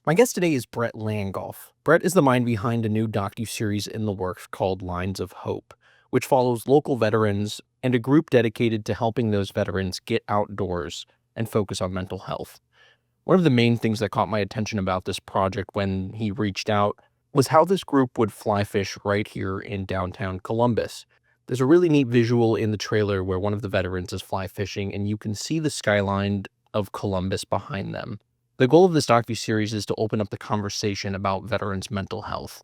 My guest today is Brett Langolf. Brett is the mind behind a new docu-series in the works called Lines of Hope, which follows local veterans and a group dedicated to helping those veterans get outdoors and focus on mental health. One of the main things that caught my attention about this project when he reached out was how this group would fly fish right here in downtown Columbus. There's a really neat visual in the trailer where one of the veterans is fly fishing and you can see the skyline of Columbus behind them. The goal of this docuseries is to open up the conversation about veterans' mental health.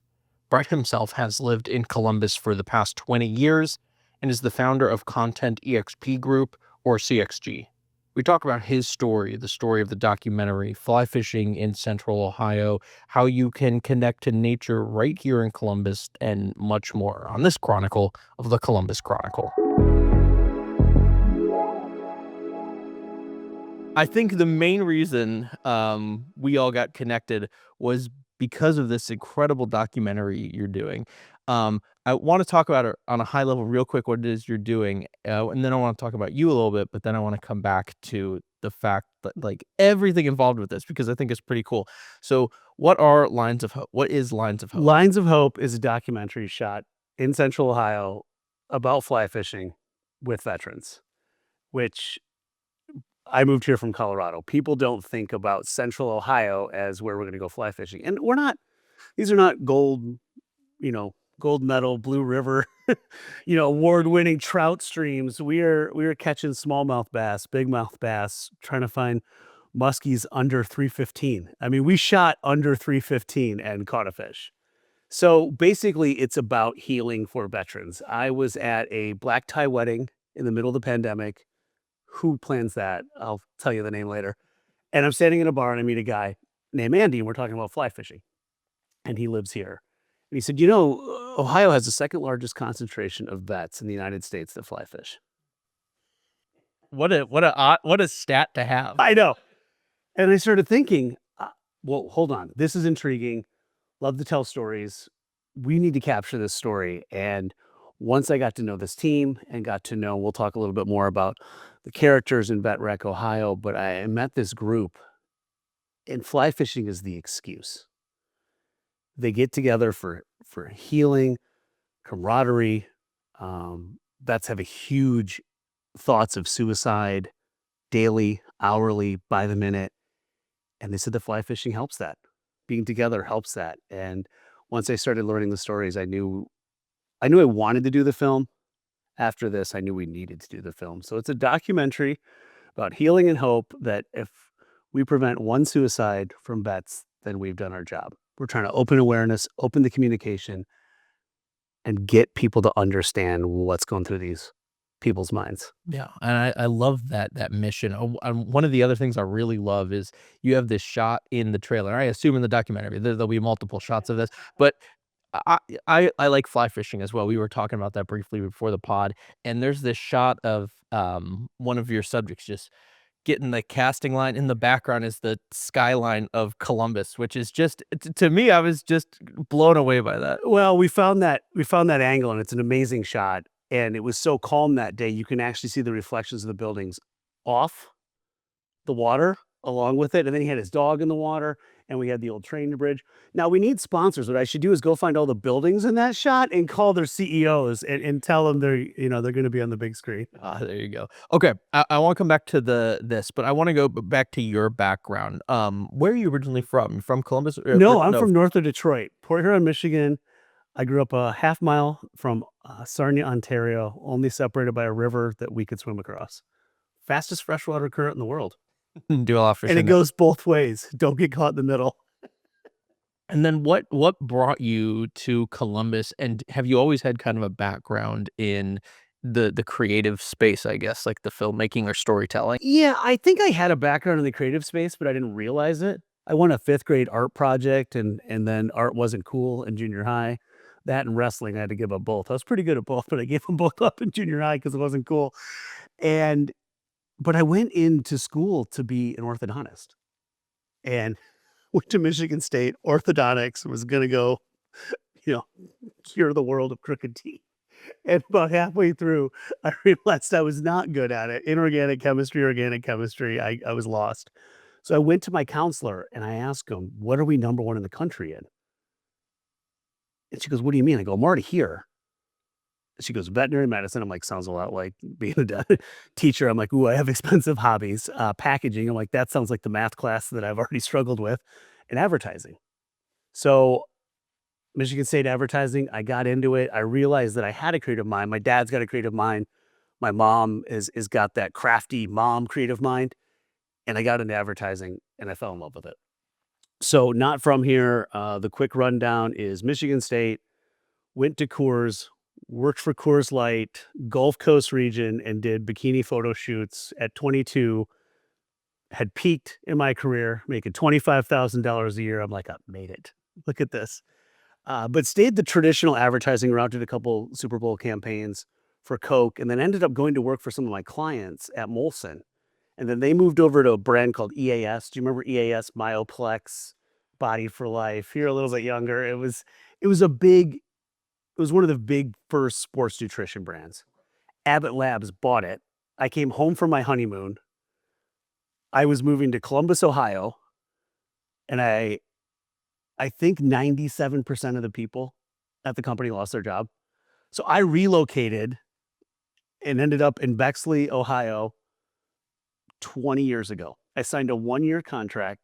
Brett himself has lived in Columbus for the past 20 years and is the founder of contentEXP Group, or CXG. We talk about his story, the story of the documentary, fly fishing in Central Ohio, how you can connect to nature right here in Columbus, and much more on this chronicle of the Columbus Chronicle. I think the main reason we all got connected was because of this incredible documentary you're doing. I want to talk about it on a high level real quick, what it is you're doing, and then I want to talk about you a little bit, but then I want to come back to the fact that like everything involved with this because I think it's pretty cool. So, what are Lines of Hope? What is Lines of Hope? Lines of Hope is a documentary shot in Central Ohio about fly fishing with veterans, which I moved here from Colorado. People don't think about Central Ohio as where we're going to go fly fishing. And we're not, these are not gold medal, Blue River, award-winning trout streams. We are catching smallmouth bass, bigmouth bass, trying to find muskies under 315. I mean, we shot under 315 and caught a fish. So basically, it's about healing for veterans. I was at a black tie wedding in the middle of the pandemic. Who plans that? I'll tell you the name later. And I'm standing in a bar and I meet a guy named Andy, and we're talking about fly fishing. And he lives here. And he said, Ohio has the second largest concentration of vets in the United States that fly fish. What a stat to have. I know. And I started thinking, well, hold on. This is intriguing. Love to tell stories. We need to capture this story. And once I got to know this team and got to know, we'll talk a little bit more about the characters in Vet Rec, Ohio, but I met this group, and fly fishing is the excuse. They get together for healing, camaraderie. Vets have a huge thoughts of suicide daily, hourly, by the minute. And they said the fly fishing helps that. Being together helps that. And once I started learning the stories, I knew I wanted to do the film. After this, I knew we needed to do the film. So it's a documentary about healing and hope that if we prevent one suicide from vets, then we've done our job. We're trying to open awareness, open the communication, and get people to understand what's going through these people's minds. Yeah, and I love that mission. One of the other things I really love is you have this shot in the trailer. I assume in the documentary there'll be multiple shots of this, but I I like fly fishing as well. We were talking about that briefly before the pod, and there's this shot of one of your subjects just getting the casting line. In the background is the skyline of Columbus, which is just to me, I was just blown away by that. Well, we found that angle, and it's an amazing shot. And it was so calm that day, you can actually see the reflections of the buildings off the water along with it. And then he had his dog in the water, and we had the old train bridge. Now we need sponsors. What I should do is go find all the buildings in that shot and call their CEOs and tell them they're going to be on the big screen. There you go. Okay, I want to come back to this, but I want to go back to your background. Where are you originally from? You from Columbus? No, I'm from north of Detroit, Port Huron, Michigan. I grew up a half mile from Sarnia, Ontario, only separated by a river that we could swim across. Fastest freshwater current in the world. Do a lot of And fishing it goes both ways. Don't get caught in the middle. And then what brought you to Columbus, and have you always had kind of a background in the creative space, I guess, like the filmmaking or storytelling? Yeah, I think I had a background in the creative space, but I didn't realize it. I won a 5th grade art project, and then art wasn't cool in junior high. That and wrestling, I had to give up both. I was pretty good at both, but I gave them both up in junior high because it wasn't cool. But I went into school to be an orthodontist and went to Michigan State. Orthodontics was going to go, you know, cure the world of crooked teeth. And about halfway through, I realized I was not good at it. Inorganic chemistry, organic chemistry, I was lost. So I went to my counselor and I asked him, "What are we number one in the country in?" And she goes, "What do you mean?" I go, "I'm already here." She goes, "Veterinary medicine." I'm like, "Sounds a lot like being a teacher." I'm like, "Ooh, I have expensive hobbies." Packaging. I'm like, "That sounds like the math class that I've already struggled with." And advertising. So Michigan State advertising, I got into it. I realized that I had a creative mind. My dad's got a creative mind. My mom is got that crafty mom creative mind. And I got into advertising and I fell in love with it. So not from here. The quick rundown is Michigan State, went to Coors, worked for Coors Light, Gulf Coast region, and did bikini photo shoots at 22, had peaked in my career, making $25,000 a year. I'm like, "I made it. Look at this." But stayed the traditional advertising route, did a couple Super Bowl campaigns for Coke, and then ended up going to work for some of my clients at Molson. And then they moved over to a brand called EAS. Do you remember EAS? Myoplex, Body for Life. You're a little bit younger. It was one of the big first sports nutrition brands. Abbott Labs bought it. I came home from my honeymoon. I was moving to Columbus, Ohio, and I think 97% of the people at the company lost their job. So I relocated and ended up in Bexley, Ohio 20 years ago. I signed a 1-year contract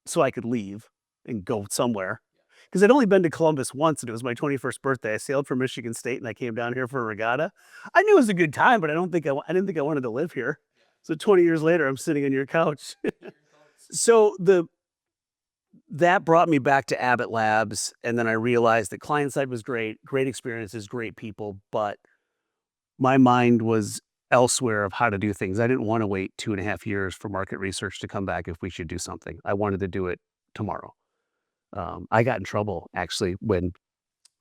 so I could leave and go somewhere. Because I'd only been to Columbus once, and it was my 21st birthday. I sailed from Michigan State, and I came down here for a regatta. I knew it was a good time, but I didn't think I wanted to live here. So 20 years later, I'm sitting on your couch. So that brought me back to Abbott Labs, and then I realized that client side was great experiences, great people, but my mind was elsewhere of how to do things. I didn't wanna wait 2.5 years for market research to come back if we should do something. I wanted to do it tomorrow. I got in trouble actually when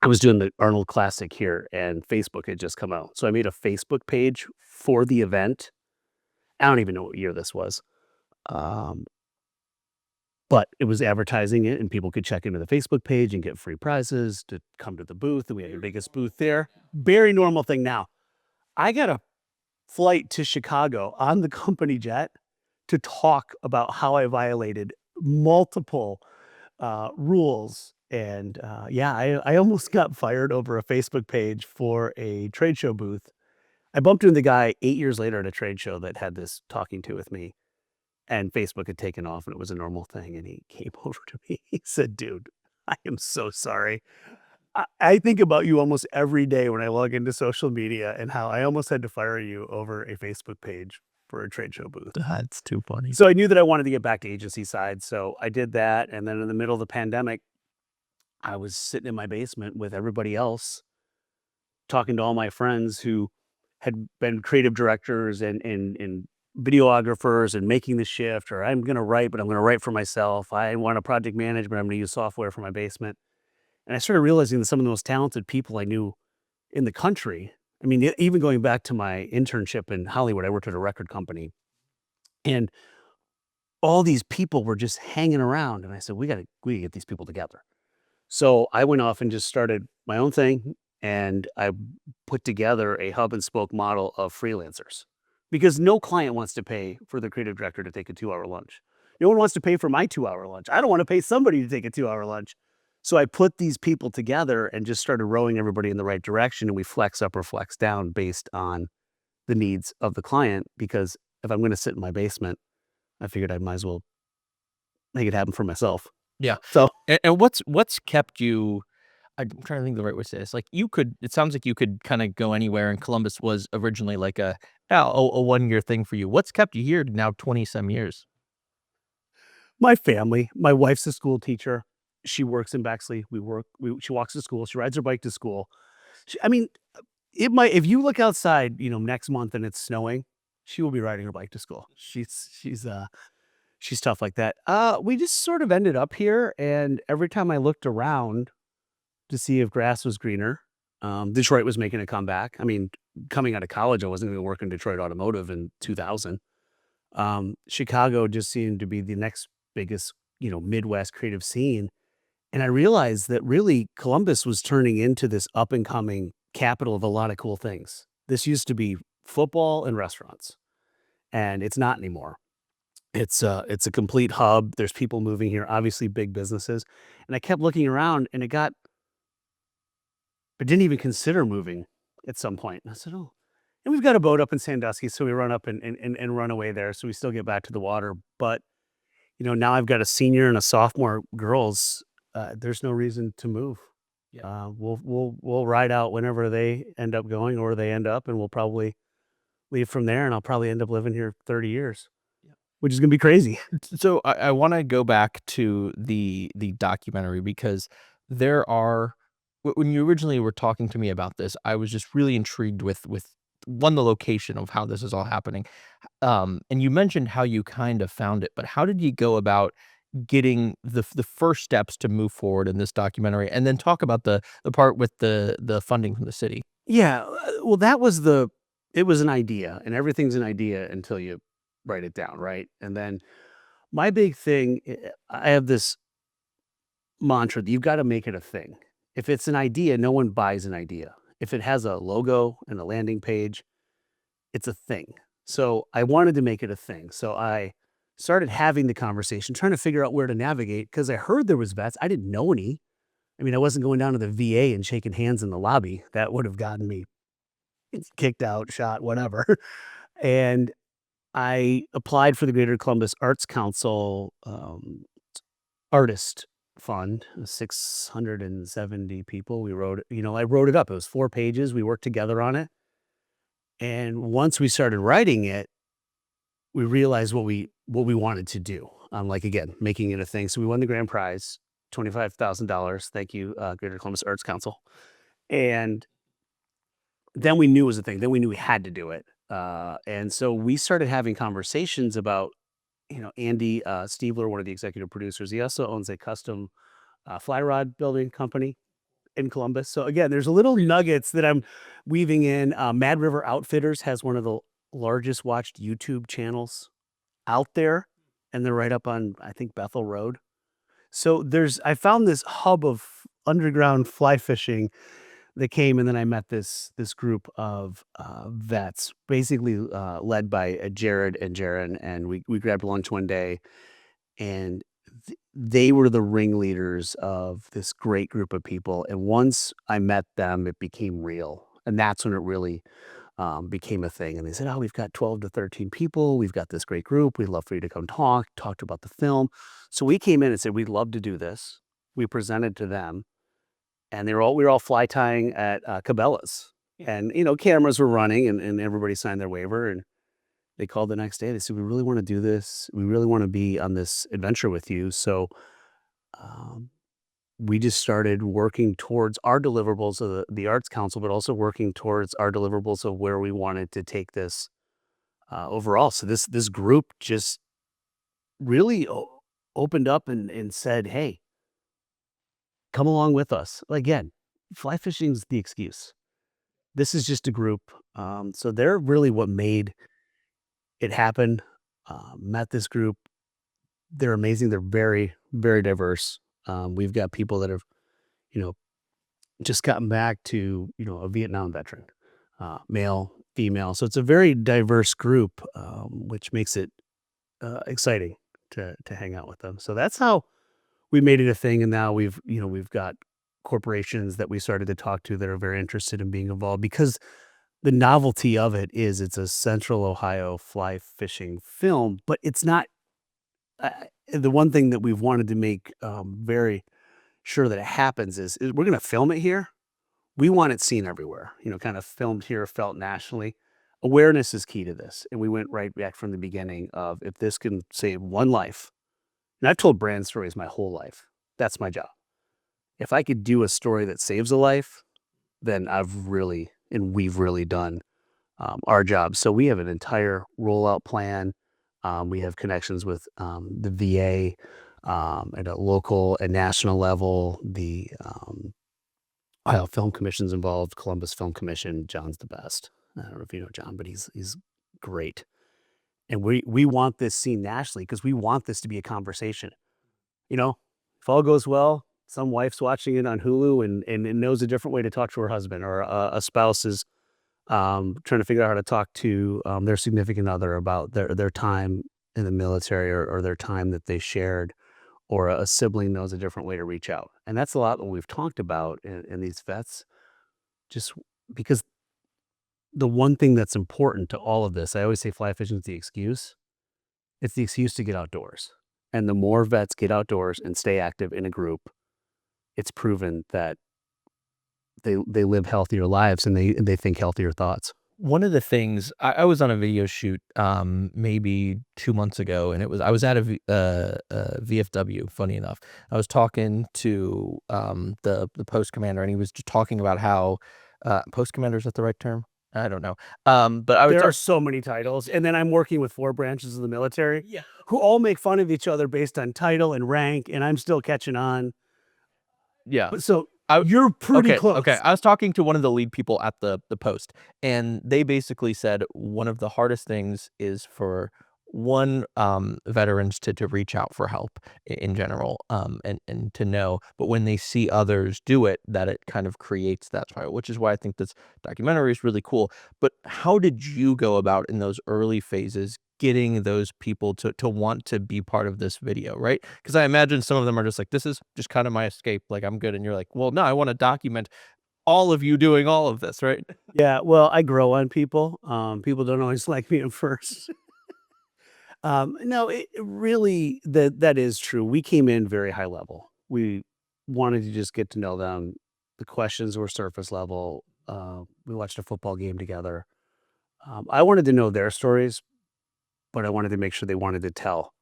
I was doing the Arnold Classic here and Facebook had just come out. So I made a Facebook page for the event. I don't even know what year this was. Um, but it was advertising it and people could check into the Facebook page and get free prizes to come to the booth. And we had the biggest booth there. Very normal thing now. I got a flight to Chicago on the company jet to talk about how I violated multiple rules. And yeah, I almost got fired over a Facebook page for a trade show booth. I bumped into the guy 8 years later at a trade show that had this talking to with me, and Facebook had taken off and it was a normal thing. And he came over to me. He said, "Dude, I am so sorry. I think about you almost every day when I log into social media and how I almost had to fire you over a Facebook page for a trade show booth." That's too funny. So I knew that I wanted to get back to agency side. So I did that. And then in the middle of the pandemic, I was sitting in my basement with everybody else, talking to all my friends who had been creative directors and videographers and making the shift, or I'm going to write, but I'm going to write for myself. I want a project management. I'm going to use software for my basement. And I started realizing that some of the most talented people I knew in the country, I mean, even going back to my internship in Hollywood, I worked at a record company and all these people were just hanging around. And I said, we get these people together. So I went off and just started my own thing, and I put together a hub and spoke model of freelancers because no client wants to pay for the creative director to take a 2-hour lunch. No one wants to pay for my 2-hour lunch. I don't want to pay somebody to take a 2-hour lunch. So I put these people together and just started rowing everybody in the right direction, and we flex up or flex down based on the needs of the client. Because if I'm going to sit in my basement, I figured I might as well make it happen for myself. Yeah. So And what's kept you I'm trying to think of the right way to say this. Like, it sounds like you could kinda go anywhere, and Columbus was originally like a one-year thing for you. What's kept you here now 20 some years? my family, my wife's a school teacher. She works in Bexley. She walks to school. She rides her bike to school. I mean, it might, if you look outside, next month and it's snowing, she will be riding her bike to school. She's tough like that. We just sort of ended up here, and every time I looked around to see if grass was greener, Detroit was making a comeback. I mean, coming out of college, I wasn't going to work in Detroit automotive in 2000. Chicago just seemed to be the next biggest, Midwest creative scene. And I realized that really Columbus was turning into this up and coming capital of a lot of cool things. This used to be football and restaurants, and it's not anymore. It's a complete hub. There's people moving here, obviously big businesses. And I kept looking around and I didn't even consider moving at some point. And I said, "Oh," and we've got a boat up in Sandusky, so we run up and run away there, so we still get back to the water. But, now I've got a senior and a sophomore girls, there's no reason to move. Yeah. We'll ride out whenever they end up going or they end up, and we'll probably leave from there, and I'll probably end up living here 30 years, Yeah. which is gonna be crazy. So I want to go back to the documentary because there are when you originally were talking to me about this, I was just really intrigued with one, the location of how this is all happening. And you mentioned how you kind of found it, but how did you go about getting the first steps to move forward in this documentary? And then talk about the part with the funding from the city. Yeah, well, it was an idea, and everything's an idea until you write it down, right? And then my big thing, I have this mantra that you've gotta make it a thing. If it's an idea, no one buys an idea. If it has a logo and a landing page, it's a thing. So I wanted to make it a thing. So I started having the conversation, trying to figure out where to navigate because I heard there was vets. I didn't know any. I mean, I wasn't going down to the VA and shaking hands in the lobby. That would have gotten me kicked out, shot, whatever. And I applied for the Greater Columbus Arts Council artist fund, 670 people. We wrote, I wrote it up. It was 4 pages. We worked together on it. And once we started writing it, we realized what we wanted to do. Like again, making it a thing. So we won the grand prize, $25,000. Thank you, Greater Columbus Arts Council. And then we knew it was a thing. Then we knew we had to do it. And so we started having conversations about, Andy Stiebler, one of the executive producers. He also owns a custom fly rod building company in Columbus. So again, there's little nuggets that I'm weaving in. Mad River Outfitters has one of the largest watched YouTube channels out there, and they're right up on, I think, Bethel Road. So I found this hub of underground fly fishing that came, and then I met this group of vets, basically led by Jared and Jaron, and we grabbed lunch one day, and they were the ringleaders of this great group of people. And once I met them, it became real, and that's when it really became a thing. And they said, "Oh, we've got 12 to 13 people. We've got this great group. We'd love for you to come talk about the film." So we came in and said, "We'd love to do this." We presented to them, and we were all fly tying at Cabela's, and cameras were running, and everybody signed their waiver, and they called the next day. They said, "We really want to do this. We really want to be on this adventure with you." So um, we just started working towards our deliverables of the Arts Council, but also working towards our deliverables of where we wanted to take this overall. So this group just really opened up and said, "Hey, come along with us." Again, fly fishing's the excuse. This is just a group. So they're really what made it happen. Met this group. They're amazing. They're very, very diverse. We've got people that have, you know, just gotten back to, a Vietnam veteran, male, female. So it's a very diverse group, which makes it exciting to hang out with them. So that's how we made it a thing. And now we've got corporations that we started to talk to that are very interested in being involved because the novelty of it is it's a Central Ohio fly fishing film, but it's not. The one thing that we've wanted to make very sure that it happens is we're going to film it here. We want it seen everywhere, kind of filmed here, felt nationally. Awareness is key to this. And we went right back from the beginning of if this can save one life, and I've told brand stories my whole life. That's my job. If I could do a story that saves a life, then we've really done our job. So we have an entire rollout plan. We have connections with the VA at a local and national level. The Ohio Film Commission's involved. Columbus Film Commission. John's the best. I don't know if you know John, but he's great. And we want this seen nationally because we want this to be a conversation. If all goes well, some wife's watching it on Hulu and knows a different way to talk to her husband, or a spouse is trying to figure out how to talk to their significant other about their time in the military or their time that they shared, or a sibling knows a different way to reach out. And that's a lot what we've talked about in these vets, just because the one thing that's important to all of this, I always say fly fishing is the excuse. It's the excuse to get outdoors. And the more vets get outdoors and stay active in a group, it's proven that they live healthier lives and they think healthier thoughts. One of the things I was on a video shoot, maybe 2 months ago, and I was at VFW, funny enough. I was talking to, the post commander, and he was just talking about how post commander, is that the right term? I don't know. But I was There talk are so many titles, and then I'm working with 4 branches of the military Yeah. who all make fun of each other based on title and rank, and I'm still catching on. Yeah. But so I you're pretty Okay, close. okay. I was talking to one of the lead people at the Post, and they basically said one of the hardest things is for veterans to reach out for help in general, and to know, but when they see others do it, that it kind of creates that spiral, which is why I think this documentary is really cool. But how did you go about in those early phases getting those people to want to be part of this video, right? Because I imagine some of them are just like, "This is just kind of my escape, like, I'm good," and you're like, "Well, no, I wanna document all of you doing all of this," right? Yeah, well, I grow on people. People don't always like me at first. No, it really that is true. We came in very high level. We wanted to just get to know them. The questions were surface level. We watched a football game together. I wanted to know their stories, but I wanted to make sure they wanted to tell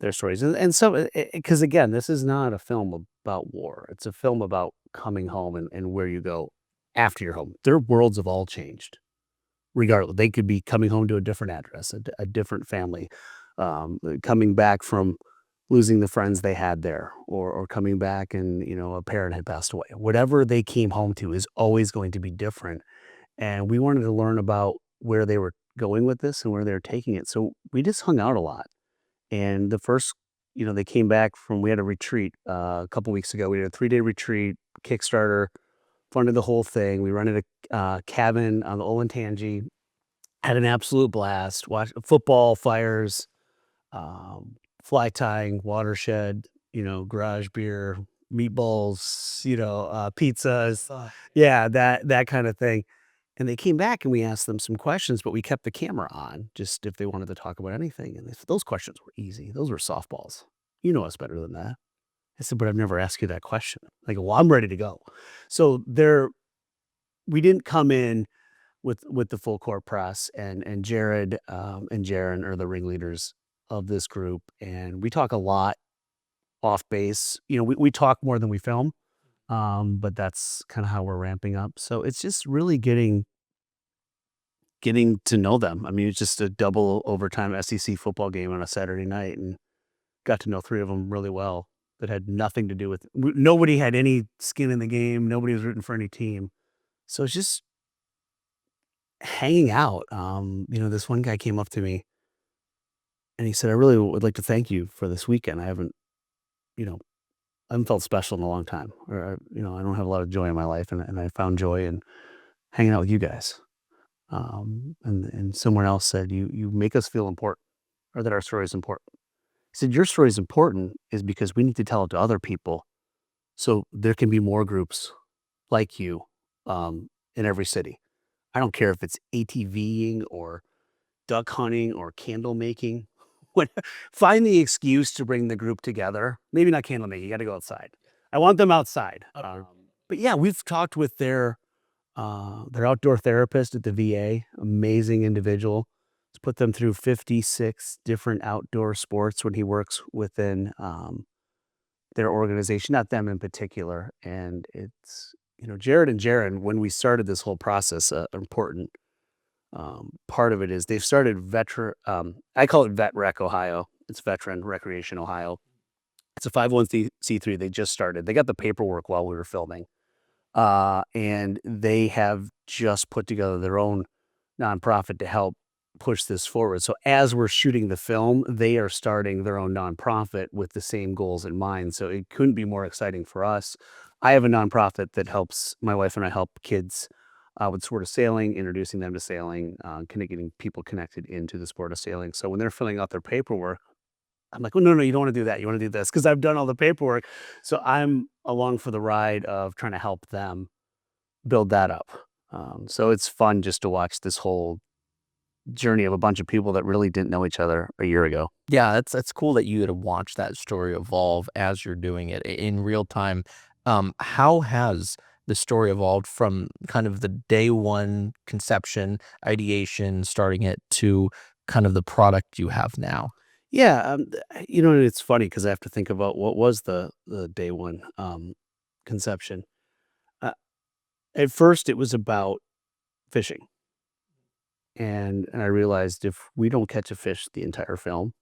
their stories. And so, because again, this is not a film about war. It's a film about coming home and where you go after you're home. Their worlds have all changed. Regardless, they could be coming home to a different address, a different family, coming back from losing the friends they had there, or coming back and, a parent had passed away. Whatever they came home to is always going to be different, and we wanted to learn about where they were going with this and where they were taking it, so we just hung out a lot, and the first they came back from we had a retreat, a couple weeks ago. We did a 3-day retreat, Kickstarter, funded the whole thing. We rented a, cabin on the Olentangy, had an absolute blast, watched football, fires, um, fly tying, watershed, garage beer, meatballs, pizzas. Yeah, that kind of thing. And they came back and we asked them some questions, but we kept the camera on just if they wanted to talk about anything. And those questions were easy. Those were softballs. You know us better than that. I said, but I've never asked you that question. Like, well, I'm ready to go. So we didn't come in with the full court press, and Jared, and Jaren are the ringleaders of this group, and we talk a lot off base. We talk more than we film, but that's kinda how we're ramping up. So it's just really getting to know them. I mean, it's just a double overtime SEC football game on a Saturday night, and got to know 3 of them really well that had nothing to do with nobody had any skin in the game, nobody was rooting for any team. So it's just hanging out. This one guy came up to me and he said, "I really would like to thank you for this weekend. You know, I haven't felt special in a long time, or I don't have a lot of joy in my life, and I found joy in hanging out with you guys." And someone else said, "You make us feel important, or that our story is important." He said, "Your story is important is because we need to tell it to other people, so there can be more groups like you, in every city. I don't care if it's ATVing or duck hunting or candle making. What find the excuse to bring the group together. Maybe not candle making, you gotta go outside. I want them outside. But yeah, we've talked with their outdoor therapist at the VA, amazing individual. He's put them through 56 different outdoor sports when he works within, their organization, not them in particular, and it's Jared and Jaren, when we started this whole process, important part of it is they've started I call it Vet Rec Ohio. It's Veteran Recreation Ohio. It's a 501c3 they just started. They got the paperwork while we were filming. And they have just put together their own nonprofit to help push this forward. So as we're shooting the film, they are starting their own nonprofit with the same goals in mind. So it couldn't be more exciting for us. I have a nonprofit that helps my wife and I help kids with sport of sailing, introducing them to sailing, kind of getting people connected into the sport of sailing. So when they're filling out their paperwork, I'm like, "Oh, no, no, you don't wanna do that. You wanna do this because 'cause I've done all the paperwork." So I'm along for the ride of trying to help them build that up. So it's fun just to watch this whole journey of a bunch of people that really didn't know each other a year ago. Yeah, that's cool that you get to watch that story evolve as you're doing it in real time. How has the story evolved from kind of the day one conception, ideation, starting it to kind of the product you have now? Yeah, it's funny because I have to think about what was the day one, conception. Uh, at first, it was about fishing, and I realized if we don't catch a fish the entire film,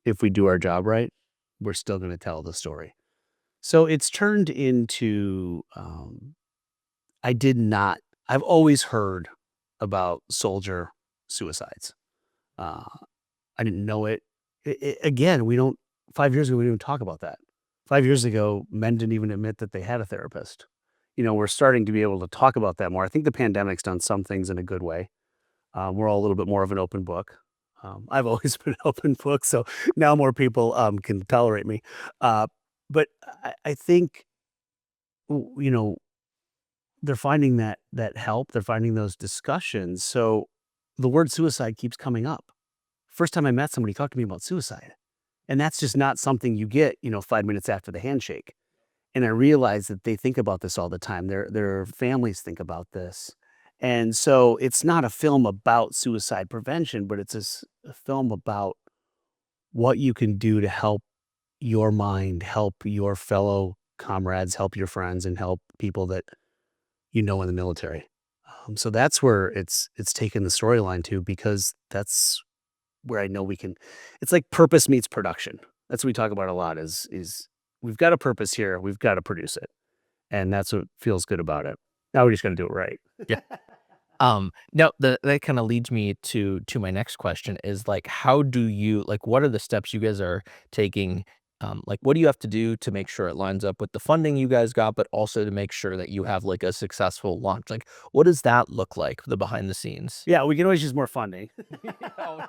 if we do our job right, we're still gonna tell the story. So it's turned into, I did not I've always heard about soldier suicides. Uh, I didn't know it. Again, we don't 5 years ago, we didn't even talk about that. 5 years ago, men didn't even admit that they had a therapist. We're starting to be able to talk about that more. I think the pandemic's done some things in a good way. We're all a little bit more of an open book. I've always been an open book, so now more people, can tolerate me. Uh, but I think, w you know, they're finding that help, they're finding those discussions, so the word suicide keeps coming up. First time I met somebody talked to me about suicide, and that's just not something you get, 5 minutes after the handshake, and I realize that they think about this all the time, their families think about this, and so it's not a film about suicide prevention, but it's a film about what you can do to help your mind, help your fellow comrades, help your friends, and help people that in the military. So that's where it's taken the storyline to because that's where I know we can it's like purpose meets production. That's what we talk about a lot is we've got a purpose here, we've got to produce it. And that's what feels good about it. Now we just got to do it right. Yeah. No, that kind of leads me to my next question is like, how do you like, what are the steps you guys are taking? Like, what do you have to do to make sure it lines up with the funding you guys got, but also to make sure that you have like a successful launch? Like, what does that look like, the behind the scenes? Yeah, we can always use more funding.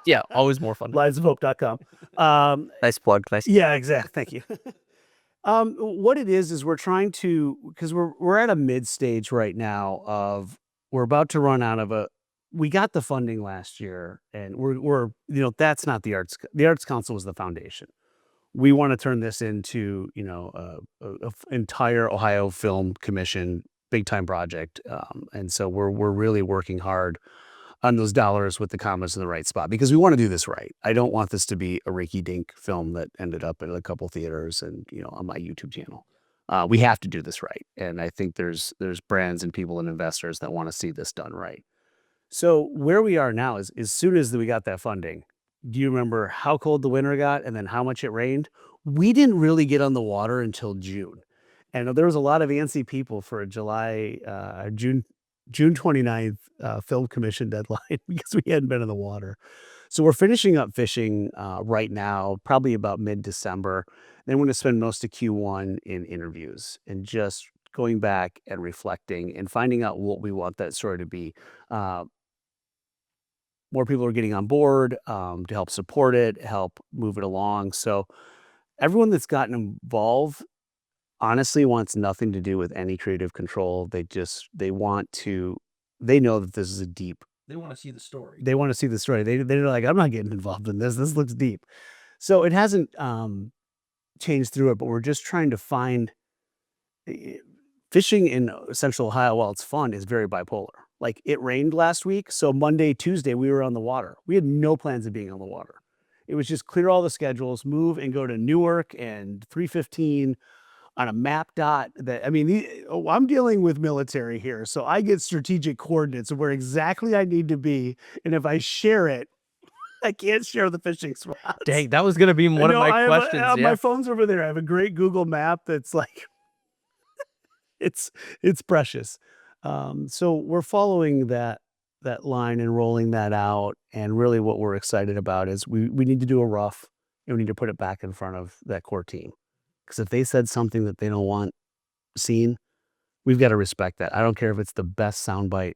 Yeah, always more fun. Lionsofhope.com. Um, Nice plug. Nice. yeah, exactly. Thank you. What it is we're trying to because we're at a mid stage right now of we're about to run out of a we got the funding last year and we're that's not the arts council was the foundation. We want to turn this into entire Ohio Film Commission big time project, and so we're really working hard on those dollars with the commas in the right spot because we want to do this right. I don't want this to be a rinky dink film that ended up at a couple theaters and on my YouTube channel. We have to do this right, and I think there's brands and people and investors that want to see this done right. So where we are now is as soon as we got that funding, do you remember how cold the winter got and then how much it rained? We didn't really get on the water until June. And there was a lot of antsy people for a June 29th film commission deadline because we hadn't been in the water. So we're finishing up fishing right now, probably about mid-December. Then we're going to spend most of Q1 in interviews and just going back and reflecting and finding out what we want that story to be. Uh, More people are getting on board to help support it, help move it along. So everyone that's gotten involved honestly wants nothing to do with any creative control. They know that this is a deep. They want to see the story. They want to see the story. They're like, I'm not getting involved in this. This looks deep. So it hasn't changed through it, but we're just trying to find eh, fishing in Central Ohio, while it's fun, is very bipolar. Like it rained last week, so Monday, Tuesday, we were on the water. We had no plans of being on the water. It was just clear all the schedules, move and go to Newark and 315 on a map dot that I mean, I'm dealing with military here, so I get strategic coordinates of where exactly I need to be, and if I share it, I can't share the fishing spots. Dang, that was gonna be one of No, my I have questions. Yeah. my phone's over there. I have a great Google map that's like it's it's precious. So we're following that line and rolling that out, and really what we're excited about is we need to do a rough, and we need to put it back in front of that core team. Because if they said something that they don't want seen, we've got to respect that. I don't care if it's the best soundbite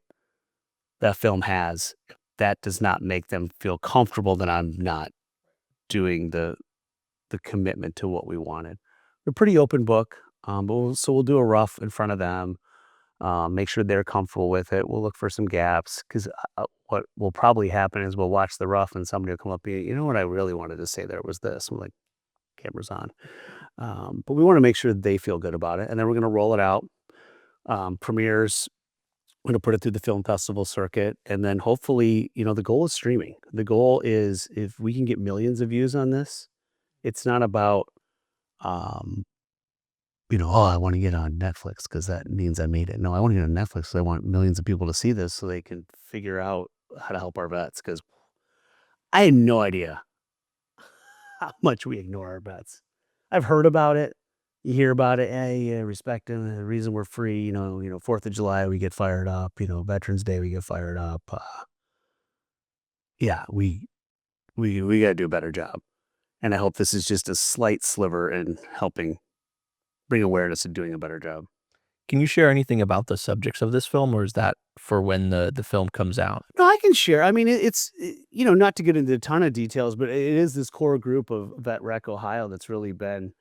that film has, that does not make them feel comfortable that I'm not doing the commitment to what we wanted. We're a pretty open book, but we'll do a rough in front of them, make sure they're comfortable with it. We'll look for some gaps because what will probably happen is we'll watch the rough and somebody will come up and be, you know what I really wanted to say there was this. I'm like, cameras on. But we want to make sure they feel good about it. And then we're going to roll it out. Premieres, we're going to put it through the film festival circuit. And then hopefully, the goal is streaming. The goal is if we can get millions of views on this, it's not about, um, oh, I want to get on Netflix because that means I made it. No, I want to get on Netflix 'cause I want millions of people to see this so they can figure out how to help our vets. Because I had no idea how much we ignore our vets. I've heard about it. You hear about it. Hey, yeah, respect them. The reason we're free, 4th of July, we get fired up. Veterans Day, we get fired up. Yeah, we got to do a better job. And I hope this is just a slight sliver in helping bring awareness and doing a better job. Can you share anything about the subjects of this film, or is that for when the film comes out? No, I can share. I mean, not to get into a ton of details, but it is this core group of Vet Rec Ohio that's really been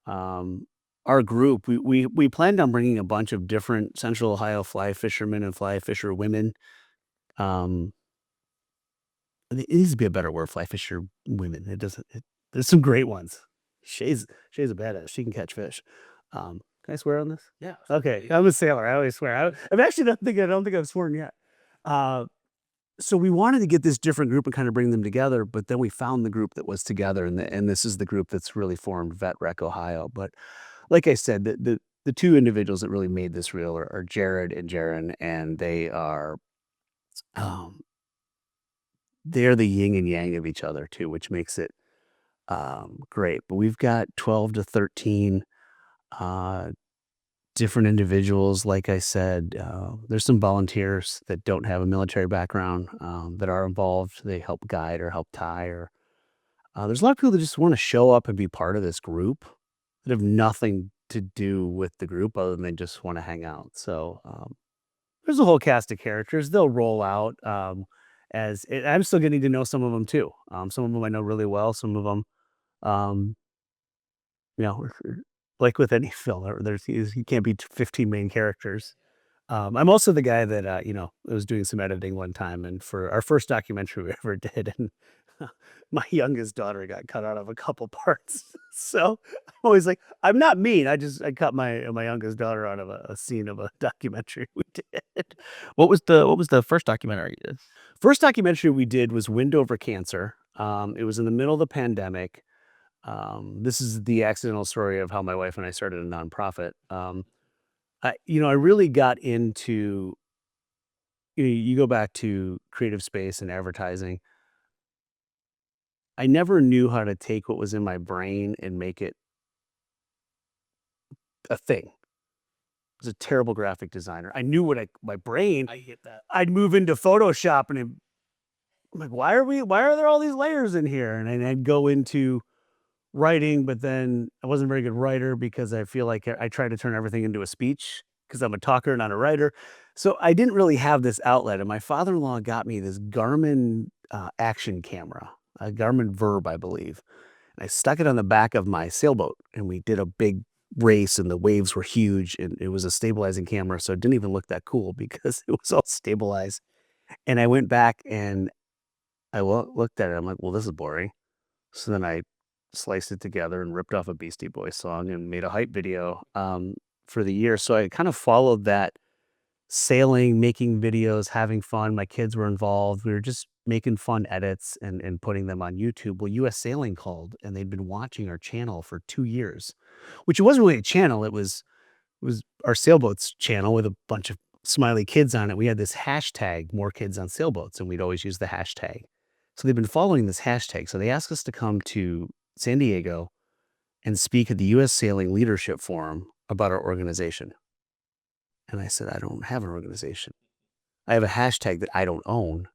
our group. We planned on bringing a bunch of different Central Ohio fly fishermen and fly fisher women. Um, it needs to be a better word, fly fisher women. It doesn't. There's some great ones. Shay's a badass. She can catch fish. Can I swear on this? Yeah. Okay, I'm a sailor. I always swear. I'm actually I don't think I've sworn yet. So we wanted to get this different group and kind of bring them together, but then we found the group that was together, and this is the group that's really formed Vet Rec Ohio. But like I said, the two individuals that really made this real are Jared and Jaron, and um, they're the yin and yang of each other too, which makes it great. But we've got 12 to 13 uh, different individuals. Like I said, there's some volunteers that don't have a military background that are involved. They help guide or help tie, or there's a lot of people that just want to show up and be part of this group that have nothing to do with the group other than they just want to hang out. So there's a whole cast of characters. They'll roll out I'm still getting to know some of them too. Some of them I know really well. Some of them, um, like with any film, you can't be 15 main characters. I'm also the guy that, was doing some editing one time, and for our first documentary we ever did, and my youngest daughter got cut out of a couple parts. So I'm always like, I'm not mean. I cut my youngest daughter out of a scene of a documentary we did. What was the first documentary you did? First documentary we did was Wind Over Cancer. It was in the middle of the pandemic. This is the accidental story of how my wife and I started a nonprofit. I really got into, you go back to creative space and advertising. I never knew how to take what was in my brain and make it a thing. I was a terrible graphic designer. I knew my brain, I hit that. I'd move into Photoshop and I'm like, why are there all these layers in here? And I'd go into writing, but then I wasn't a very good writer because I feel like I try to turn everything into a speech because I'm a talker, not a writer. So I didn't really have this outlet. And my father-in-law got me this Garmin action camera, a Garmin Verb, I believe. And I stuck it on the back of my sailboat, and we did a big race, and the waves were huge, and it was a stabilizing camera, so it didn't even look that cool because it was all stabilized. And I went back and looked at it. I'm like, well, this is boring. So then I sliced it together and ripped off a Beastie Boys song and made a hype video for the year. So I kind of followed that sailing, making videos, having fun. My kids were involved. We were just making fun edits and putting them on YouTube. Well, US Sailing called, and they'd been watching our channel for 2 years, which it wasn't really a channel. It was our sailboats channel with a bunch of smiley kids on it. We had this hashtag, more kids on sailboats, and we'd always use the hashtag. So they've been following this hashtag. So they asked us to come to San Diego and speak at the US Sailing Leadership Forum about our organization. And I said, I don't have an organization. I have a hashtag that I don't own.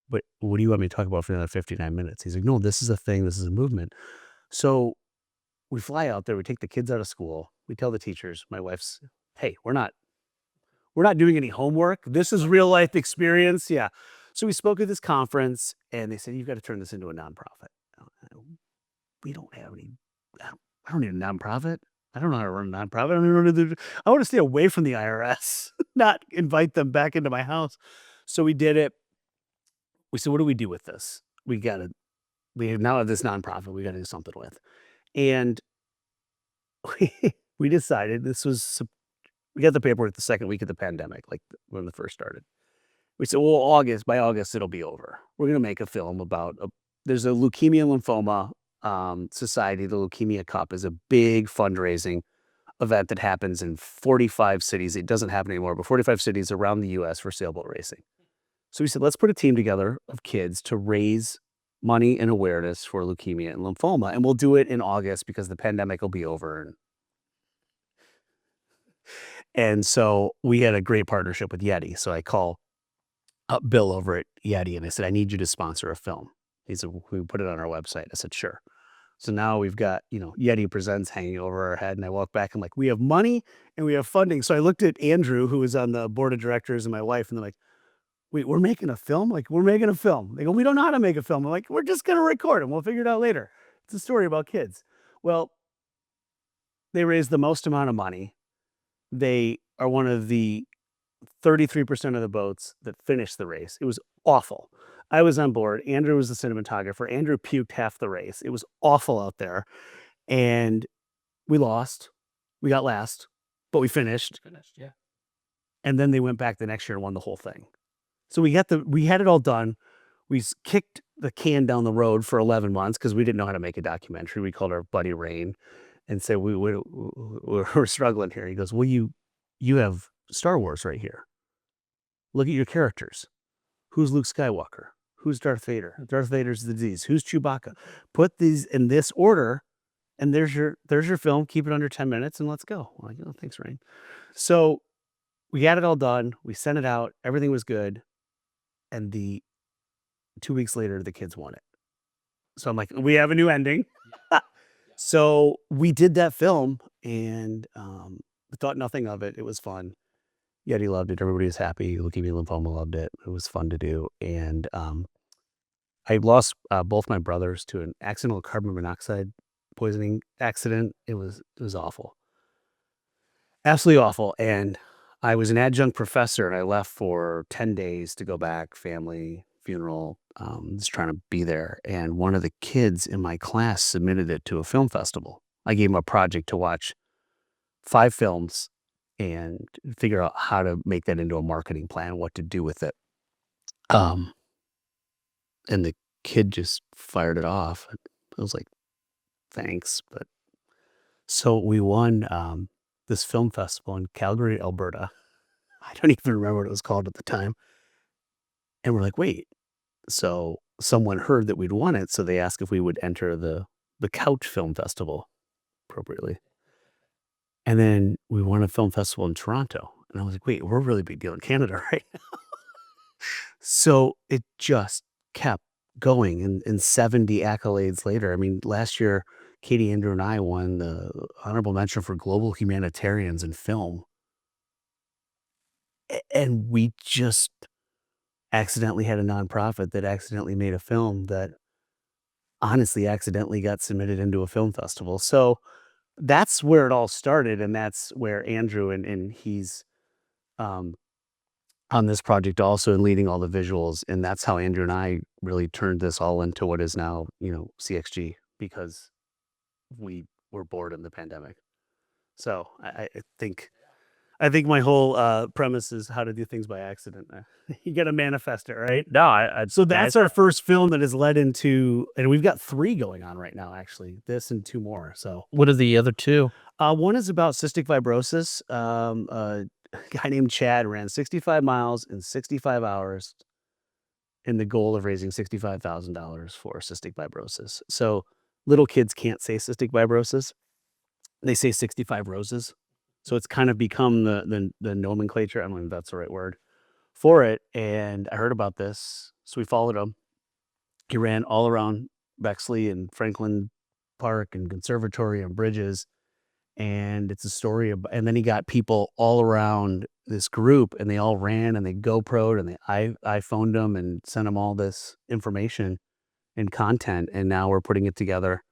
But what do you want me to talk about for another 59 minutes? He's like, no, this is a thing. This is a movement. So we fly out there. We take the kids out of school. We tell the teachers, my wife's, hey, we're not we're not doing any homework. This is real life experience. Yeah. So we spoke at this conference, and they said, you've got to turn this into a nonprofit. We don't have any. I don't need a nonprofit. I don't know how to run a nonprofit. I don't even know how to I want to stay away from the IRS, not invite them back into my house. So we did it. We said, what do we do with this? We now have this nonprofit we got to do something with. And we decided we got the paperwork the second week of the pandemic, like when it first started. We said, well, by August, it'll be over. We're going to make a film about there's a leukemia lymphoma society. The Leukemia Cup is a big fundraising event that happens in 45 cities. It doesn't happen anymore, but 45 cities around the U.S. for sailboat racing. So we said, let's put a team together of kids to raise money and awareness for leukemia and lymphoma. And we'll do it in August because the pandemic will be over. And so we had a great partnership with Yeti. So I call up Bill over at Yeti and I said, I need you to sponsor a film. He said, we put it on our website. I said, sure. So now we've got, Yeti Presents hanging over our head. And I walk back and we have money and we have funding. So I looked at Andrew, who was on the board of directors, and my wife, and they're like, wait, we're making a film? We're making a film. They go, we don't know how to make a film. I'm like, we're just going to record it. We'll figure it out later. It's a story about kids. Well, they raised the most amount of money. They are one of the 33% of the boats that finished the race. It was awful. I was on board. Andrew was the cinematographer. Andrew puked half the race. It was awful out there. And we lost. We got last, but we finished. Yeah. And then they went back the next year and won the whole thing. So we had it all done. We kicked the can down the road for 11 months because we didn't know how to make a documentary. We called our buddy Rain and said, we're struggling here. He goes, well, you have Star Wars right here. Look at your characters. Who's Luke Skywalker? Who's Darth Vader? Darth Vader's the disease. Who's Chewbacca? Put these in this order, and there's your film. Keep it under 10 minutes, and let's go. I'm like, oh, thanks, Rain. So we had it all done. We sent it out. Everything was good. And 2 weeks later, the kids won it. So I'm like, we have a new ending. So we did that film, and thought nothing of it. It was fun. Yeti loved it. Everybody was happy. Leukemia Lymphoma loved it. It was fun to do. And I lost both my brothers to an accidental carbon monoxide poisoning accident. It was awful. Absolutely awful. And I was an adjunct professor, and I left for 10 days to go back, family, funeral, just trying to be there. And one of the kids in my class submitted it to a film festival. I gave him a project to watch 5 films and figure out how to make that into a marketing plan, what to do with it. And the kid just fired it off. I was like, thanks. But so we won this film festival in Calgary, Alberta. I don't even remember what it was called at the time. And we're like, wait. So someone heard that we'd won it. So they asked if we would enter the Couch Film Festival appropriately. And then we won a film festival in Toronto. And I was like, wait, we're a really big deal in Canada right now. So it just kept going. And 70 accolades later, I mean, last year, Katie, Andrew, and I won the honorable mention for global humanitarians in film. And we just accidentally had a nonprofit that accidentally made a film that honestly accidentally got submitted into a film festival. So that's where it all started. And that's where Andrew, and he's on this project also and leading all the visuals. And that's how Andrew and I really turned this all into what is now, CXG, because we were bored in the pandemic. So I think my whole premise is how to do things by accident. You got to manifest it, right? No, So that's our first film that has led into, and we've got 3 going on right now, actually, this and 2 more. So what are the other 2? one is about cystic fibrosis. A guy named Chad ran 65 miles in 65 hours in the goal of raising $65,000 for cystic fibrosis. So little kids can't say cystic fibrosis. They say 65 roses. So it's kind of become the nomenclature. I don't know if that's the right word for it. And I heard about this. So we followed him. He ran all around Bexley and Franklin Park and Conservatory and Bridges. and it's a story of, and then he got people all around this group, and they all ran and they GoPro'd and they iPhoned them and sent them all this information and content, and now we're putting it together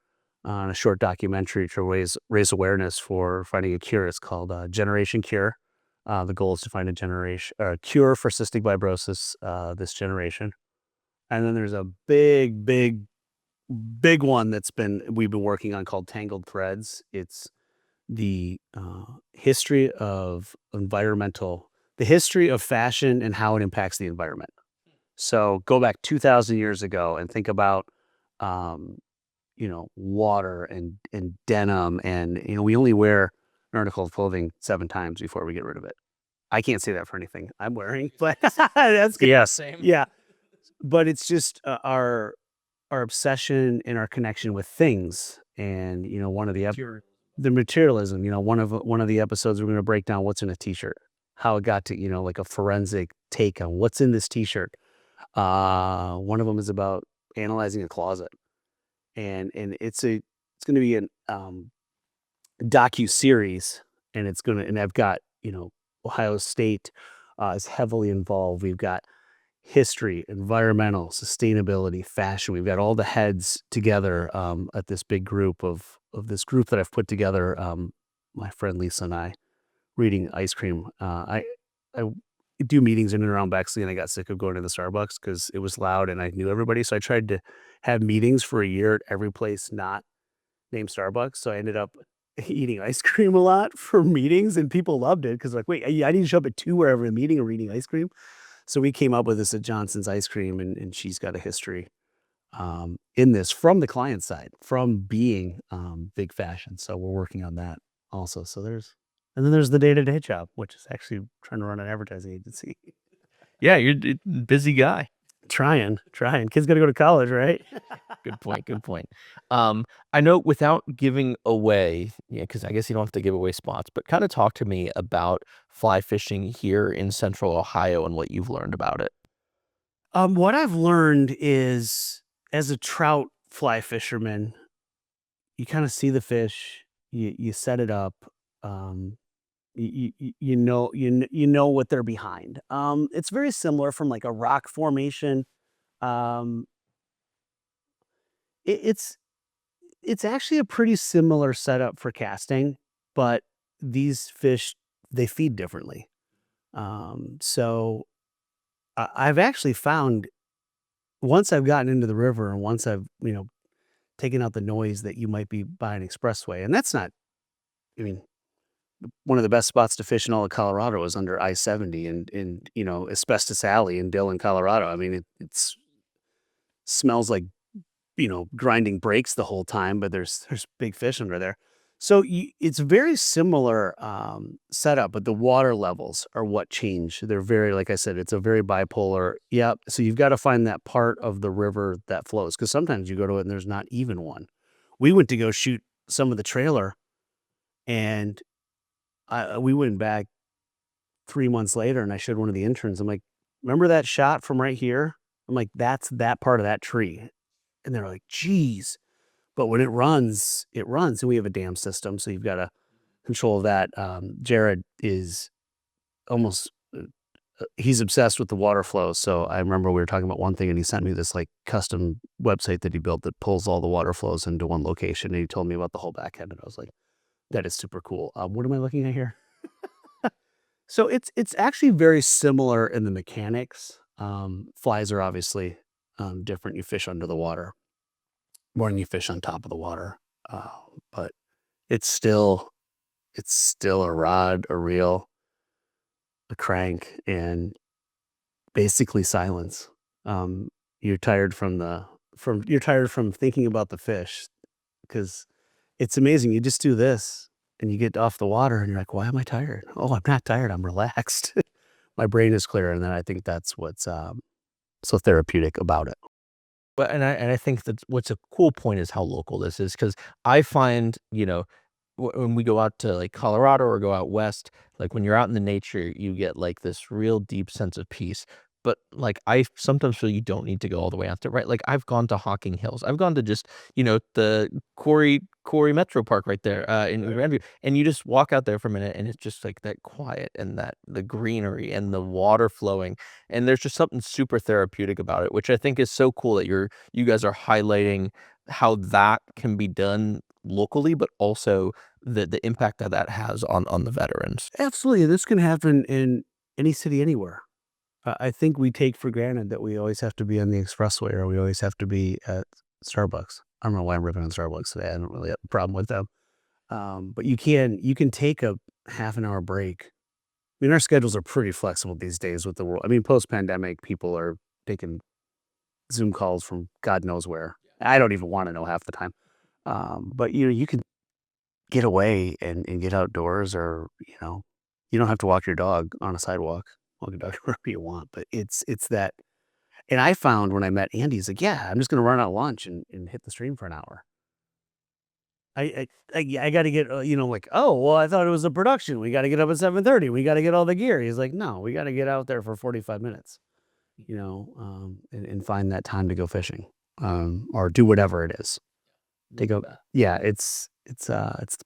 on a short documentary to raise awareness for finding a cure. It's called Generation Cure. The goal is to find a cure for cystic fibrosis this generation. And then there's a big one we've been working on called Tangled Threads. It's the history of the history of fashion and how it impacts the environment. So go back 2,000 years ago and think about, um, water and denim, and we only wear an article of clothing 7 times before we get rid of it. I can't say that for anything I'm wearing, but that's good. Yeah, same. Yeah, but it's just our obsession and our connection with things, and one of the materialism. One of the episodes we're going to break down what's in a t-shirt, how it got to like a forensic take on what's in this t-shirt. One of them is about analyzing a closet, and it's going to be an docu-series, and I've got Ohio State is heavily involved. We've got history, environmental, sustainability, fashion. We've got all the heads together at this big group of this group that I've put together. My friend Lisa and I reading ice cream. I do meetings in and around Bexley, and I got sick of going to the Starbucks because it was loud and I knew everybody. So I tried to have meetings for a year at every place not named Starbucks. So I ended up eating ice cream a lot for meetings, and people loved it because, like, wait, I need to show up at 2 wherever I'm meeting or eating ice cream. So we came up with this at Johnson's Ice Cream, and she's got a history in this from the client side, from being big fashion. So we're working on that also. And then there's the day-to-day job, which is actually trying to run an advertising agency. Yeah, you're a busy guy. Trying. Kids got to go to college, right? Good point, good point. I know without giving away, yeah, because I guess you don't have to give away spots, but kinda talk to me about fly fishing here in Central Ohio and what you've learned about it. What I've learned is, as a trout fly fisherman, you kind of see the fish, you set it up, um, you know what they're behind. It's very similar from like a rock formation. Um, it, it's it's actually a pretty similar setup for casting, but these fish, they feed differently. So I've actually found, once I've gotten into the river and once I've taken out the noise that you might be by an expressway, and that's not. I mean, one of the best spots to fish in all of Colorado is under I-70 and Asbestos Alley in Dillon, Colorado. I mean, it's smells like, grinding brakes the whole time, but there's big fish under there. So it's very similar setup, but the water levels are what change. They're very, like I said, it's a very bipolar. Yep. So you've got to find that part of the river that flows, because sometimes you go to it and there's not even one. We went to go shoot some of the trailer, and we went back 3 months later, and I showed one of the interns. I'm like, "Remember that shot from right here?" I'm like, "That's that part of that tree." And they're like, "Geez." But when it runs, and we have a dam system, so you've got to control that. Jared is almost he's obsessed with the water flow. So I remember we were talking about one thing, and he sent me this like custom website that he built that pulls all the water flows into one location, and he told me about the whole back end, and I was like, "That is super cool." What am I looking at here? So it's actually very similar in the mechanics. Flies are obviously different. You fish under the water more than you fish on top of the water, uh, but it's still a rod, a reel, a crank, and basically silence. Um, you're tired from thinking about the fish, because it's amazing. You just do this and you get off the water and you're like, "Why am I tired?" "Oh, I'm not tired. I'm relaxed." My brain is clear, and then I think that's what's so therapeutic about it. But and I think that what's a cool point is how local this is, because I find, when we go out to, like, Colorado or go out west, like, when you're out in the nature, you get, like, this real deep sense of peace. but, like, I sometimes feel you don't need to go all the way out there, right? Like, I've gone to Hocking Hills. I've gone to just, the Quarry Metro Park right there, in Grandview, and you just walk out there for a minute, and it's just, like, that quiet and that the greenery and the water flowing, and there's just something super therapeutic about it, which I think is so cool that you guys are highlighting how that can be done locally, but also the impact that that has on the veterans. Absolutely, this can happen in any city anywhere. I think we take for granted that we always have to be on the expressway or we always have to be at Starbucks. I don't know why I'm ripping on Starbucks today. I don't really have a problem with them. But you can take a half an hour break. I mean, our schedules are pretty flexible these days with the world. I mean, post pandemic, people are taking Zoom calls from God knows where. I don't even want to know half the time. But you can get away and get outdoors, or you don't have to walk your dog on a sidewalk. Walk your dog wherever you want. But it's that. And I found when I met Andy, he's like, yeah, I'm just going to run out lunch and hit the stream for an hour. I got to get, like, oh, well, I thought it was a production. We got to get up at 7:30. We got to get all the gear. He's like, no, we got to get out there for 45 minutes, and find that time to go fishing, or do whatever it is. They go, yeah, it's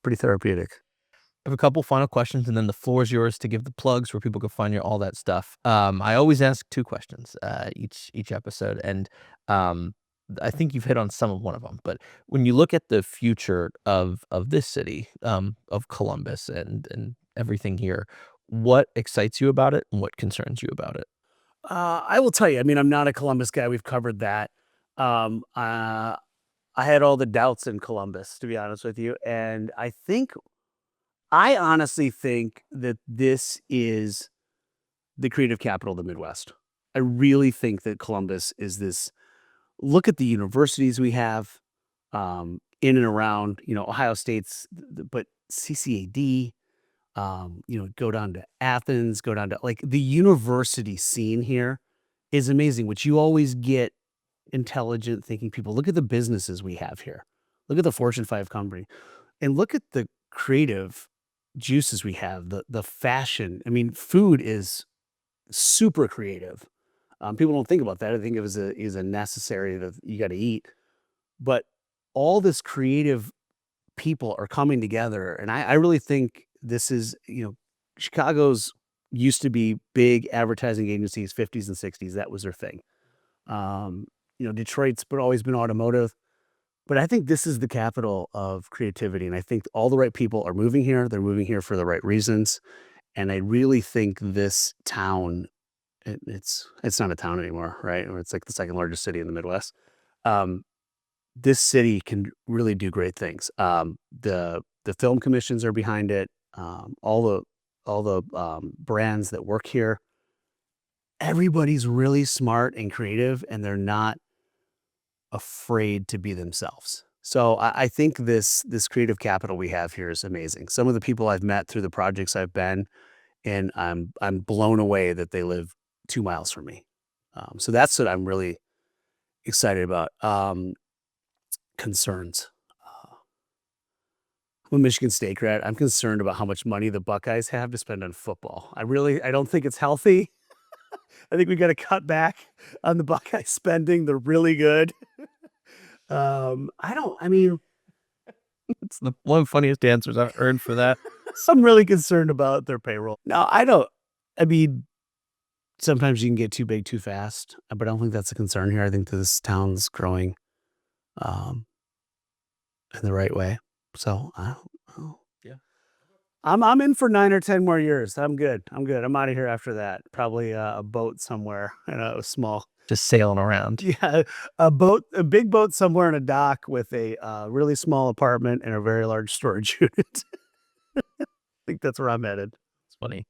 pretty therapeutic. I have a couple final questions, and then the floor is yours to give the plugs where people can find you, all that stuff. I always ask 2 questions, each episode, and, I think you've hit on some of one of them, but when you look at the future of this city, of Columbus and everything here, what excites you about it, and what concerns you about it? I will tell you, I mean, I'm not a Columbus guy. We've covered that. Um, uh, I had all the doubts in Columbus, to be honest with you. And I honestly think that this is the creative capital of the Midwest. I really think that Columbus is this. Look at the universities we have, in and around, Ohio State's, but CCAD, go down to Athens, go down to like the university scene here is amazing, which you always get intelligent thinking people. Look at the businesses we have here. Look at the Fortune 5 company and look at the creative juices we have, the fashion. I mean, food is super creative. People don't think about that. I think it was a necessary that you got to eat, but all this creative people are coming together, and I really think this is Chicago's used to be big advertising agencies, 50s and 60s. That was their thing. Detroit's always been automotive, but I think this is the capital of creativity, and I think all the right people are moving here. They're moving here for the right reasons, and I really think this town. It's not a town anymore, right? Or it's like the second largest city in the Midwest. Um, this city can really do great things. The film commissions are behind it. All the brands that work here. Everybody's really smart and creative, and they're not afraid to be themselves. So I think this creative capital we have here is amazing. Some of the people I've met through the projects I've been, and I'm blown away that they live 2 miles from me. So that's what I'm really excited about. Concerns. I'm a Michigan State grad. I'm concerned about how much money the Buckeyes have to spend on football. I don't think it's healthy. I think we got to cut back on the Buckeye spending. They're really good. I mean, It's the one funniest answers I've heard for that. I'm really concerned about their payroll. No, I don't. I mean, sometimes you can get too big too fast, but I don't think that's a concern here. I think this town's growing, um, in the right way. So I don't know. Yeah. I'm in for 9 or 10 more years. I'm good. I'm out of here after that. Probably a boat somewhere, small. Just sailing around. Yeah, a big boat somewhere in a dock with a really small apartment and a very large storage unit. I think that's where I'm headed. It's funny.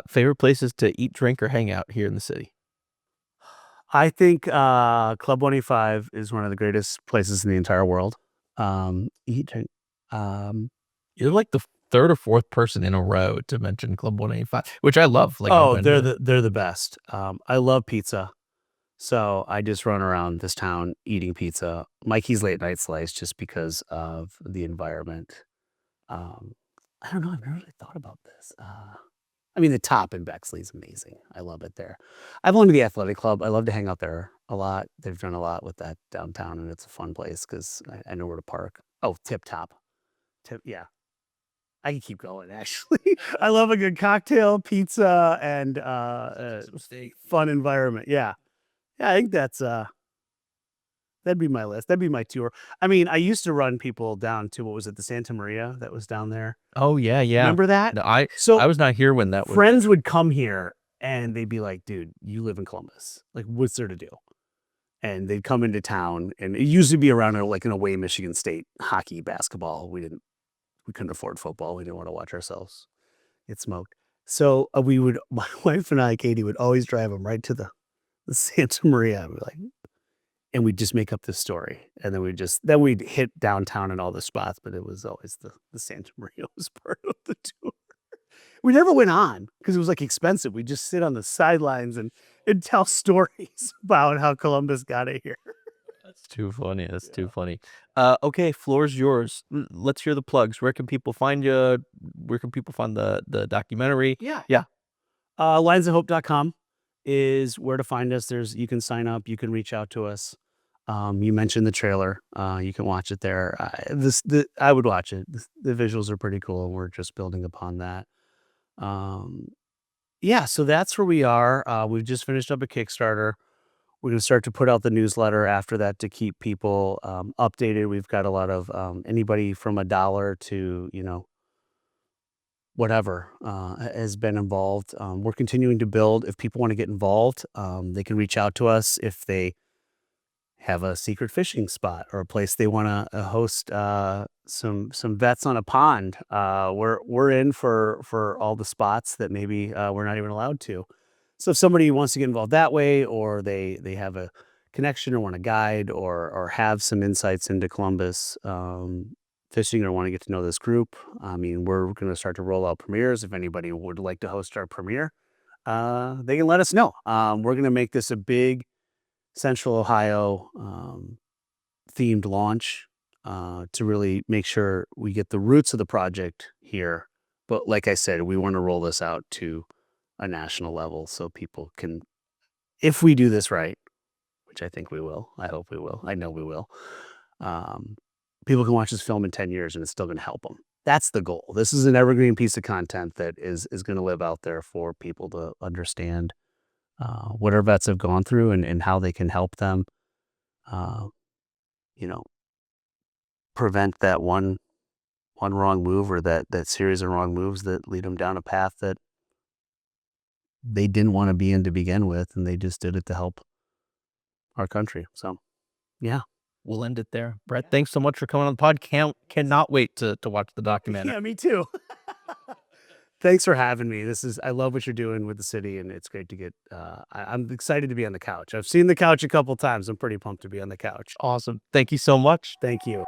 Favorite places to eat, drink, or hang out here in the city? I think Club 25 is one of the greatest places in the entire world. Eat, drink. You're like the 3rd or 4th person in a row to mention Club 185, which I love. Like, Oh, they're the best. I love pizza. So I just run around this town eating pizza. Mikey's Late Night Slice, just because of the environment. I don't know. I've never really thought about this. I mean, the top in Bexley is amazing. I love it there. I've belonged to the athletic club. I love to hang out there a lot. They've done a lot with that downtown, and it's a fun place because I know where to park. Oh, Tip Top. Yeah. I can keep going, actually. I love a good cocktail, pizza, and Some steak. fun environment. Yeah. Yeah, I think that'd be my list. That'd be my tour. I mean, I used to run people down to, what was it, the Santa Maria that was down there? Oh yeah, yeah. Remember that? No, I So was not here when that was. friends would come here and they'd be like, dude, you live in Columbus. Like, what's there to do? And they'd come into town, and it used to be around like an away Michigan State hockey, basketball. We couldn't afford football. We didn't want to watch ourselves get smoked. So my wife and I, Katie, would always drive them right to the Santa Maria. And and we'd just make up this story. And then we'd hit downtown and all the spots, but it was always the Santa Maria was part of the tour. We never went on because it was like expensive. We'd just sit on the sidelines and tell stories about how Columbus got it here. That's too funny. That's too funny. Okay, floor's yours. Let's hear the plugs. Where can people find you? Where can people find the documentary? Yeah. Yeah. Lionsofhope.com is where to find us. You can sign up. You can reach out to us. You mentioned the trailer. You can watch it there. I would watch it. The visuals are pretty cool. We're just building upon that. Yeah, so that's where we are. We've just finished up a Kickstarter. We're going to start to put out the newsletter after that to keep people updated. We've got a lot of anybody from $1 to, whatever has been involved. We're continuing to build. If people want to get involved, they can reach out to us if they have a secret fishing spot or a place they want to host some vets on a pond. We're in for all the spots that maybe we're not even allowed to. So if somebody wants to get involved that way, or they have a connection or want to guide or have some insights into Columbus fishing or want to get to know this group, I mean, we're going to start to roll out premieres. If anybody would like to host our premiere, they can let us know. We're going to make this a big Central Ohio themed launch to really make sure we get the roots of the project here. But like I said, we want to roll this out to a national level so people can, if we do this right, which I think we will, I hope we will, I know we will, people can watch this film in 10 years and it's still going to help them. That's the goal. This is an evergreen piece of content that is going to live out there for people to understand what our vets have gone through and how they can help them, prevent that one wrong move or that series of wrong moves that lead them down a path that they didn't want to be in to begin with, and they just did it to help our country. So, yeah. We'll end it there. Brett, thanks so much for coming on the pod. Cannot wait to watch the documentary. Yeah, me too. Thanks for having me. I love what you're doing with the city, and it's great to get, I'm excited to be on the couch. I've seen the couch a couple times. I'm pretty pumped to be on the couch. Awesome. Thank you so much. Thank you.